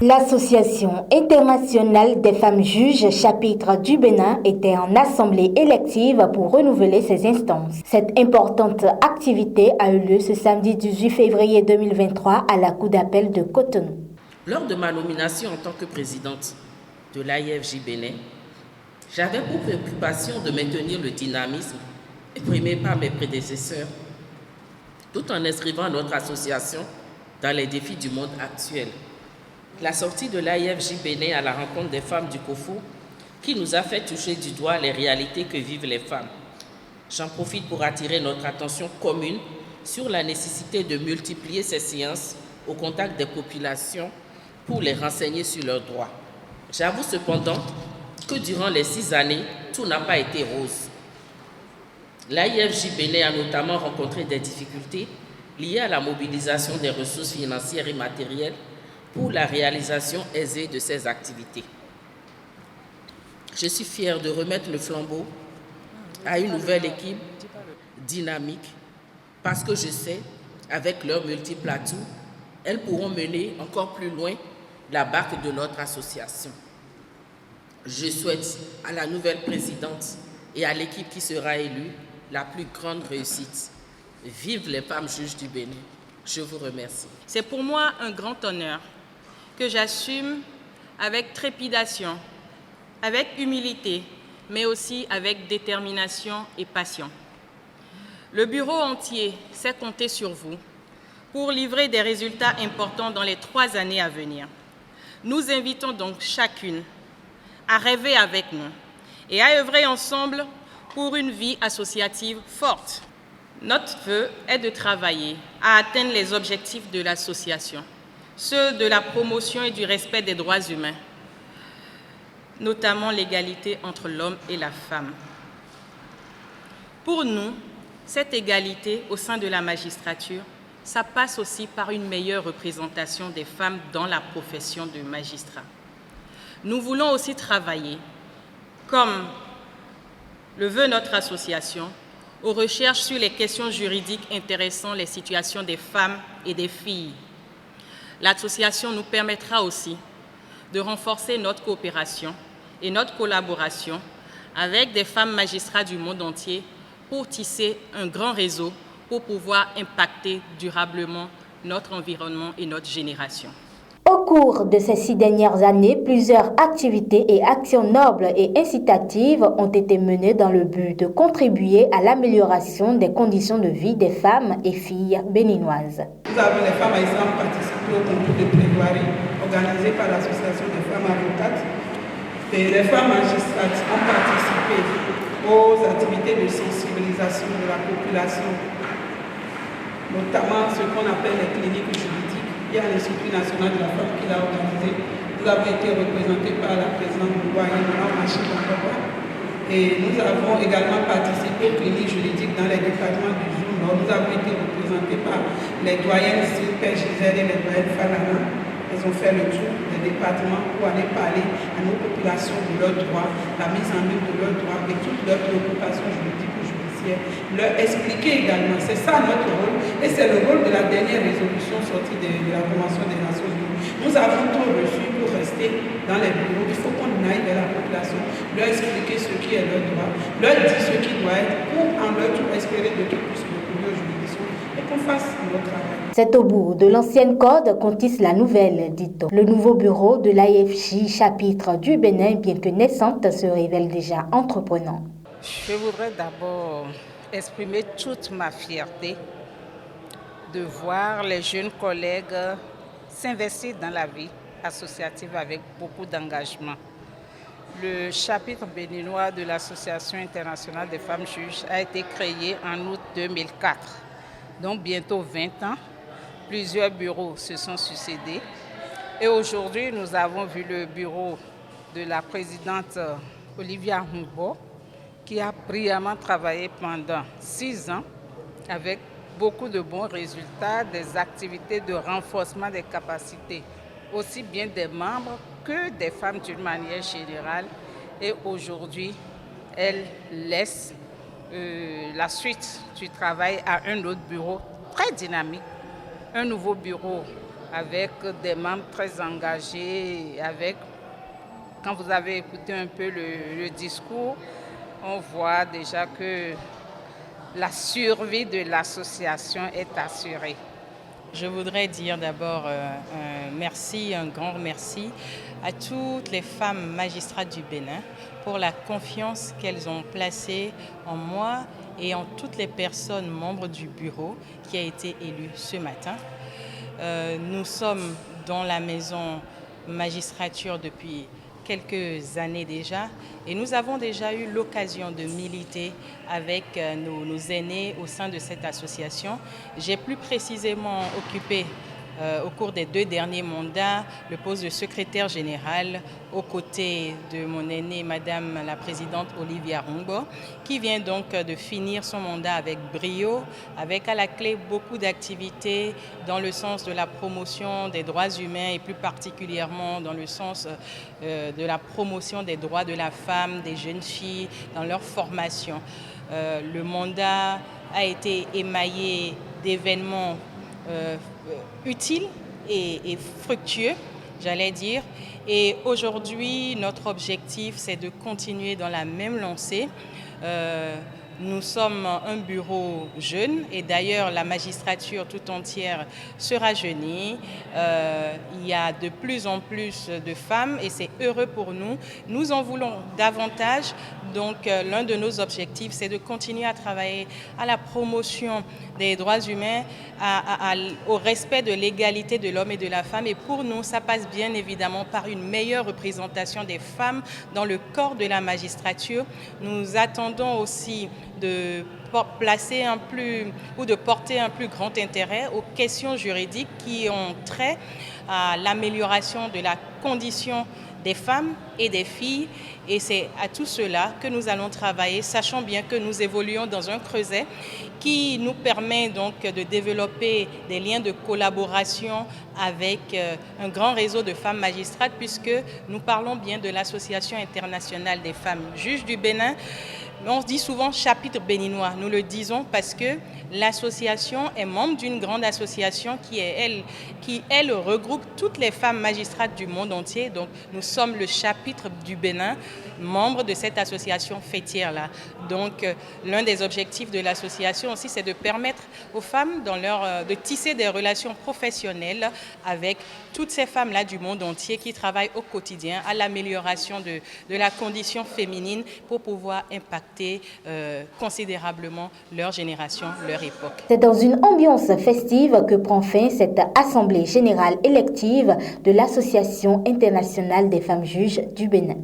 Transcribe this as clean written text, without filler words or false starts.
L'Association internationale des femmes juges chapitre du Bénin était en assemblée élective pour renouveler ses instances. Cette importante activité a eu lieu ce samedi 18 février 2023 à la Cour d'appel de Cotonou. Lors de ma nomination en tant que présidente de l'AIFJ Bénin, j'avais pour préoccupation de maintenir le dynamisme exprimé par mes prédécesseurs, tout en inscrivant notre association dans les défis du monde actuel. La sortie de l'AIFJ Bénin à la rencontre des femmes du COFO qui nous a fait toucher du doigt les réalités que vivent les femmes. J'en profite pour attirer notre attention commune sur la nécessité de multiplier ces séances au contact des populations pour les renseigner sur leurs droits. J'avoue cependant que durant les 6 années, tout n'a pas été rose. L'AIFJ Bénin a notamment rencontré des difficultés liées à la mobilisation des ressources financières et matérielles pour la réalisation aisée de ces activités. Je suis fière de remettre le flambeau à une nouvelle équipe dynamique parce que je sais, avec leurs multiples atouts, elles pourront mener encore plus loin la barque de notre association. Je souhaite à la nouvelle présidente et à l'équipe qui sera élue la plus grande réussite. Vive les femmes juges du Bénin. Je vous remercie. C'est pour moi un grand honneur que j'assume avec trépidation, avec humilité, mais aussi avec détermination et passion. Le bureau entier sait compter sur vous pour livrer des résultats importants dans les 3 années à venir. Nous invitons donc chacune à rêver avec nous et à œuvrer ensemble pour une vie associative forte. Notre vœu est de travailler à atteindre les objectifs de l'association, ceux de la promotion et du respect des droits humains, notamment l'égalité entre l'homme et la femme. Pour nous, cette égalité au sein de la magistrature, ça passe aussi par une meilleure représentation des femmes dans la profession de magistrat. Nous voulons aussi travailler, comme le veut notre association, aux recherches sur les questions juridiques intéressant les situations des femmes et des filles. L'association nous permettra aussi de renforcer notre coopération et notre collaboration avec des femmes magistrats du monde entier pour tisser un grand réseau pour pouvoir impacter durablement notre environnement et notre génération. Au cours de ces 6 dernières années, plusieurs activités et actions nobles et incitatives ont été menées dans le but de contribuer à l'amélioration des conditions de vie des femmes et filles béninoises. Nous avons les femmes haïtiennes participé au concours de plaidoirie organisé par l'Association des femmes avocates et les femmes magistrates ont participé aux activités de sensibilisation de la population, notamment ce qu'on appelle les cliniques juridiques. Il y a l'Institut national de la femme qui l'a organisé. Nous avons été représentés par la présidente du doyen de Machine d'Antoine. Et nous avons également participé aux cliniques juridiques dans les départements du Jour Nord. Nous avons été représentés par les doyennes Père Gisèle et les doyennes Falana. Elles ont fait le tour des départements pour aller parler à nos populations de leurs droits, la mise en œuvre de leurs droits et toutes leurs préoccupations juridiques ou judiciaires. Leur expliquer également, c'est ça notre rôle et c'est le rôle de la dernière résolution sortie de la Convention des Nations Unies. Nous avons tout reçu pour rester dans les bureaux. Il faut qu'on aille vers la population, leur expliquer ce qui est leur droit, leur dire ce qui doit être pour en leur tour espérer de qu'ils puissent recourir aux juridictions et qu'on fasse notre travail. C'est au bout de l'ancienne code qu'on tisse la nouvelle, dit-on. Le nouveau bureau de l'AIFJ chapitre du Bénin, bien que naissante, se révèle déjà entreprenant. Je voudrais d'abord exprimer toute ma fierté de voir les jeunes collègues s'investir dans la vie associative avec beaucoup d'engagement. Le chapitre béninois de l'Association internationale des femmes juges a été créé en août 2004, donc bientôt 20 ans. Plusieurs bureaux se sont succédés et aujourd'hui nous avons vu le bureau de la présidente Olivia Humbo qui a brillamment travaillé pendant 6 ans avec beaucoup de bons résultats, des activités de renforcement des capacités, aussi bien des membres que des femmes d'une manière générale. Et aujourd'hui, elle laisse la suite du travail à un autre bureau très dynamique, un nouveau bureau avec des membres très engagés. Quand vous avez écouté un peu le discours, on voit déjà que la survie de l'association est assurée. Je voudrais dire d'abord un grand merci à toutes les femmes magistrates du Bénin pour la confiance qu'elles ont placée en moi et en toutes les personnes membres du bureau qui a été élu ce matin. Nous sommes dans la maison magistrature depuis quelques années déjà et nous avons déjà eu l'occasion de militer avec nos aînés au sein de cette association. J'ai plus précisément occupé au cours des 2 derniers mandats le poste de secrétaire général aux côtés de mon aînée, Madame la Présidente Olivia Rungbo, qui vient donc de finir son mandat avec brio, avec à la clé beaucoup d'activités dans le sens de la promotion des droits humains et plus particulièrement dans le sens de la promotion des droits de la femme, des jeunes filles, dans leur formation. Le mandat a été émaillé d'événements utile et fructueux, j'allais dire. Et aujourd'hui, notre objectif, c'est de continuer dans la même lancée. Nous sommes un bureau jeune et d'ailleurs la magistrature tout entière se rajeunit. Il y a de plus en plus de femmes et c'est heureux pour nous. Nous en voulons davantage. Donc l'un de nos objectifs, c'est de continuer à travailler à la promotion des droits humains, au respect de l'égalité de l'homme et de la femme. Et pour nous, ça passe bien évidemment par une meilleure représentation des femmes dans le corps de la magistrature. Nous attendons aussi de placer de porter un plus grand intérêt aux questions juridiques qui ont trait à l'amélioration de la condition des femmes et des filles. Et c'est à tout cela que nous allons travailler, sachant bien que nous évoluons dans un creuset qui nous permet donc de développer des liens de collaboration avec un grand réseau de femmes magistrates, puisque nous parlons bien de l'Association internationale des femmes juges du Bénin. On se dit souvent chapitre béninois. Nous le disons parce que l'association est membre d'une grande association qui, elle, regroupe toutes les femmes magistrates du monde entier. Donc, nous sommes le chapitre du Bénin, membre de cette association fêtière-là. Donc, l'un des objectifs de l'association aussi, c'est de permettre aux femmes de tisser des relations professionnelles avec toutes ces femmes-là du monde entier qui travaillent au quotidien à l'amélioration de la condition féminine pour pouvoir impacter considérablement leur génération, leur époque. C'est dans une ambiance festive que prend fin cette Assemblée générale élective de l'Association internationale des femmes juges du Bénin.